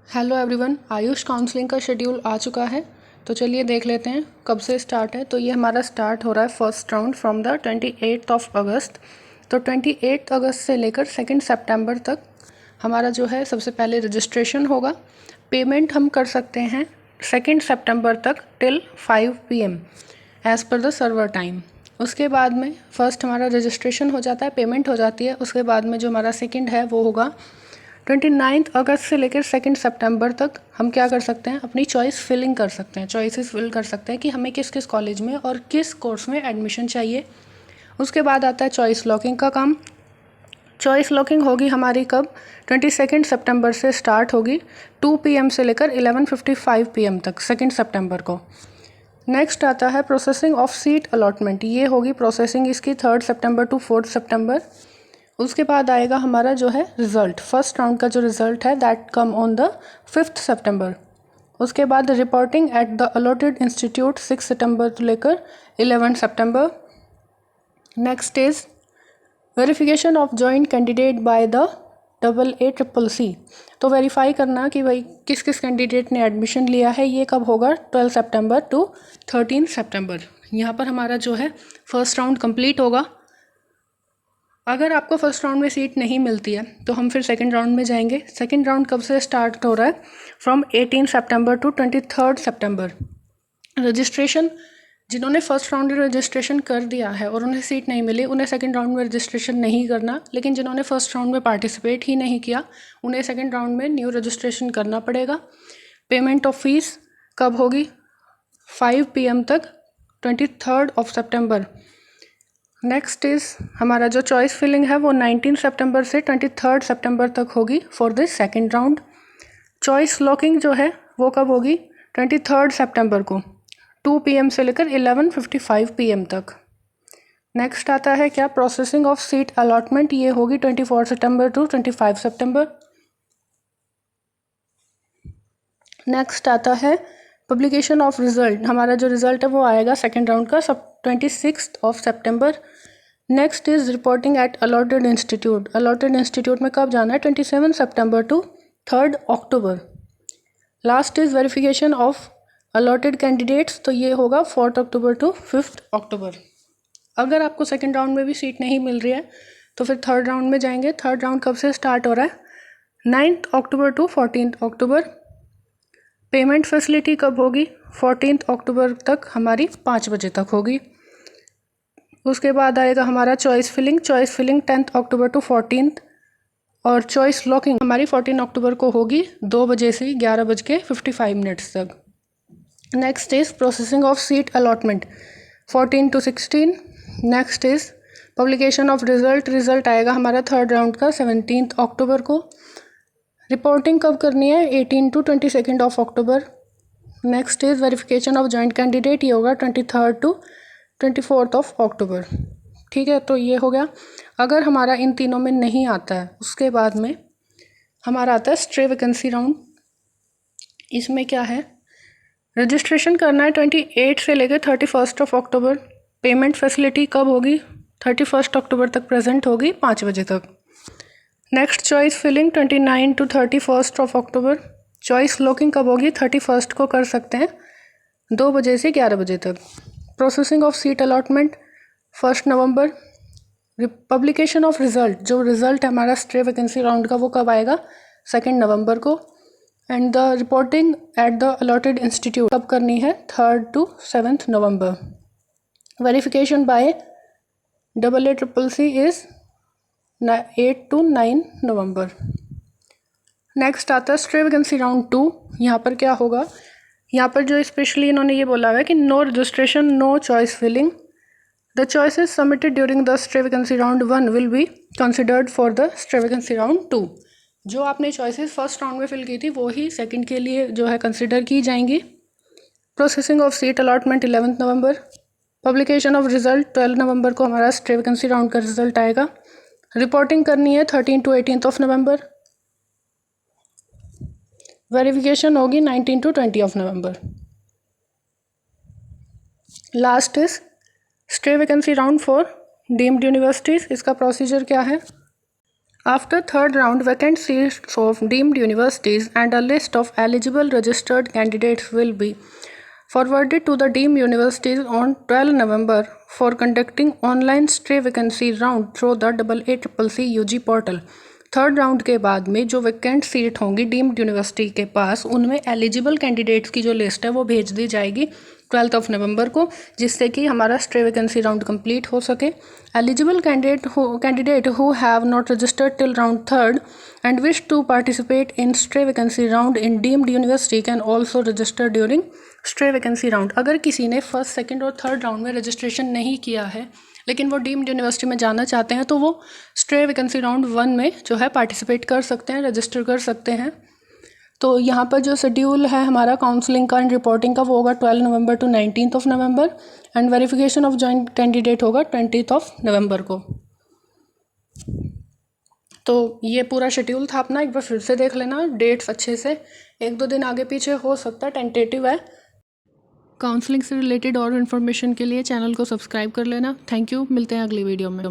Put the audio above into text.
Hello everyone, Ayush counselling का schedule आ चुका है। तो चलिए देख लेते हैं कब से स्टार्ट है। तो ये हमारा स्टार्ट हो रहा है फर्स्ट राउंड फ्रॉम द 28 अगस्त। तो 28 अगस्त से लेकर 2 सितंबर तक हमारा जो है सबसे पहले रजिस्ट्रेशन होगा। पेमेंट हम कर सकते हैं 2 सितंबर तक till 5 PM as per the server time. उसके बाद में फर्स्ट हमारा रजिस्ट्रेशन हो जाता है, पेमेंट हो जाती है। उसके बाद में जो हमारा सेकंड है वो होगा 29 अगस्त से लेकर 2 सितंबर तक। हम क्या कर सकते हैं, अपनी चॉइस फिलिंग कर सकते हैं, चॉइसेस फिल कर सकते हैं कि हमें किस किस कॉलेज में और किस कोर्स में एडमिशन चाहिए। उसके बाद आता है चॉइस लॉकिंग का काम। चॉइस लॉकिंग होगी हमारी कब, 22 सितंबर से स्टार्ट होगी 2 PM से लेकर 11:55 PM तक 2 सितंबर को। नेक्स्ट आता है प्रोसेसिंग ऑफ सीट अलॉटमेंट। ये होगी प्रोसेसिंग इसकी 3 सितंबर टू 4 सितंबर। उसके बाद आएगा हमारा जो है रिज़ल्ट, फर्स्ट राउंड का जो रिज़ल्ट है that come on the 5 September. उसके बाद reporting at the allotted institute 6 September to लेकर 11 सितंबर। Next is verification of joint candidate by the AACCC। तो वेरीफाई करना कि भाई किस किस कैंडिडेट ने एडमिशन लिया है, ये कब होगा 12 सितंबर टू 13 सितंबर। यहाँ पर हमारा जो है फर्स्ट राउंड कंप्लीट होगा। अगर आपको फर्स्ट राउंड में सीट नहीं मिलती है तो हम फिर सेकंड राउंड में जाएंगे। सेकंड राउंड कब से स्टार्ट हो रहा है, फ्रॉम 18 सितंबर टू 23 सितंबर। रजिस्ट्रेशन, जिन्होंने फर्स्ट राउंड में रजिस्ट्रेशन कर दिया है और उन्हें सीट नहीं मिली, उन्हें सेकंड राउंड में रजिस्ट्रेशन नहीं करना। लेकिन जिन्होंने फर्स्ट राउंड में पार्टिसिपेट ही नहीं किया, उन्हें सेकंड राउंड में न्यू रजिस्ट्रेशन करना पड़ेगा। पेमेंट ऑफ फीस कब होगी, 5 PM तक 23 सितंबर। नेक्स्ट इज़ हमारा जो चॉइस फिलिंग है वो 19 सितंबर से 23 सितंबर तक होगी for this second round. Choice locking जो है वो कब होगी, 23 सितंबर को 2 PM से लेकर 11:55 PM तक। नेक्स्ट आता है क्या, प्रोसेसिंग ऑफ सीट अलॉटमेंट। ये होगी 24 सितंबर टू 25 सितंबर। नेक्स्ट आता है पब्लिकेशन ऑफ रिजल्ट। हमारा जो रिजल्ट है वो आएगा सेकेंड राउंड का 26 सितंबर। Next is reporting at allotted institute. Allotted institute में कब जाना है, 27 September to 3 October. Last is verification of allotted candidates. तो ये होगा 4 अक्टूबर टू 5 अक्टूबर। अगर आपको सेकेंड राउंड में भी सीट नहीं मिल रही है तो फिर थर्ड राउंड में जाएंगे। थर्ड राउंड कब से स्टार्ट हो रहा है, 9 अक्टूबर टू 14 अक्टूबर। पेमेंट फैसिलिटी कब होगी, 14 अक्टूबर तक हमारी 5 बजे तक होगी। उसके बाद आएगा हमारा चॉइस फिलिंग। चॉइस फिलिंग 10 अक्टूबर टू 14। और चॉइस लॉकिंग हमारी 14 अक्टूबर को होगी 2 बजे से 11:55 तक। Next is processing of seat allotment 14 to 16। Next is publication of result. Result आएगा हमारा थर्ड राउंड का 17 अक्टूबर को। रिपोर्टिंग कब करनी है, 18 to 22 October. Next is verification of joint candidate. ये होगा 23 to 24 अक्टूबर। ठीक है, तो ये हो गया। अगर हमारा इन तीनों में नहीं आता है, उसके बाद में हमारा आता है स्ट्रे वैकेंसी राउंड। इसमें क्या है, रजिस्ट्रेशन करना है 28 से लेकर 31 अक्टूबर। पेमेंट फैसिलिटी कब होगी, 31 अक्टूबर तक प्रेजेंट होगी 5 बजे तक। नेक्स्ट चॉइस फिलिंग 29 to 31 अक्टूबर। चॉइस लॉकिंग कब होगी, 31 को कर सकते हैं 2 बजे से 11 बजे तक। Processing of seat allotment 1 November. Publication of result, जो रिजल्ट है हमारा स्ट्रे वैकेंसी राउंड का, वो कब आएगा, 2 नवंबर को। And the reporting at the allotted institute कब करनी है, 3 to 7 November. Verification bye AACCC is 8 to 9 November. Next आता है स्ट्रे वैकेंसी राउंड 2। यहाँ पर क्या होगा, यहाँ पर जो स्पेशली इन्होंने ये बोला है कि no registration, no choice filling. The choices submitted during the stray vacancy round 1 will be considered for the stray vacancy round 2। जो आपने चॉइसेस फर्स्ट राउंड में फिल की थी वो ही सेकंड के लिए जो है कंसिडर की जाएंगी। Processing of seat allotment 11 November. Publication of result 12 नवंबर को हमारा स्ट्रे वैकेंसी राउंड का रिजल्ट आएगा। रिपोर्टिंग करनी है 13 to 18 नवंबर। वेरिफिकेशन होगी 19 to 20 November. Last is stray vacancy round 4 deemed universities. इसका प्रोसीजर क्या है, After third round, vacant seats of deemed universities and a list of eligible registered candidates will be forwarded to the deemed universities on 12 November for conducting online stray vacancy round through the AACCC UG portal. Third round के बाद में जो vacant seat होंगी deemed university के पास, उनमें eligible candidates की जो list है वो भेज दी जाएगी 12 नवंबर को, जिससे कि हमारा स्ट्रे वैकेंसी राउंड कंप्लीट हो सके. Eligible candidate who have not registered till round third and wish to participate in stray vacancy round in deemed university can also register during stray vacancy round. अगर किसी ने first, second और third round में registration नहीं किया है लेकिन वो डीम्ड यूनिवर्सिटी में जाना चाहते हैं, तो वो स्ट्रे वैकेंसी राउंड 1 में जो है पार्टिसिपेट कर सकते हैं, रजिस्टर कर सकते हैं. तो यहाँ पर जो शेड्यूल है हमारा काउंसलिंग का एंड रिपोर्टिंग का, वो होगा 12 November to 19 November and verification of joint candidate होगा 20 नवंबर को. तो ये पूरा शेड्यूल था अपना, एक बार फिर से देख लेना डेट्स अच्छे से. 1-2 दिन आगे पीछे हो सकता है, टेंटेटिव है. काउंसलिंग से रिलेटेड और इन्फॉर्मेशन के लिए चैनल को सब्सक्राइब कर लेना. थैंक यू, मिलते हैं अगली वीडियो में.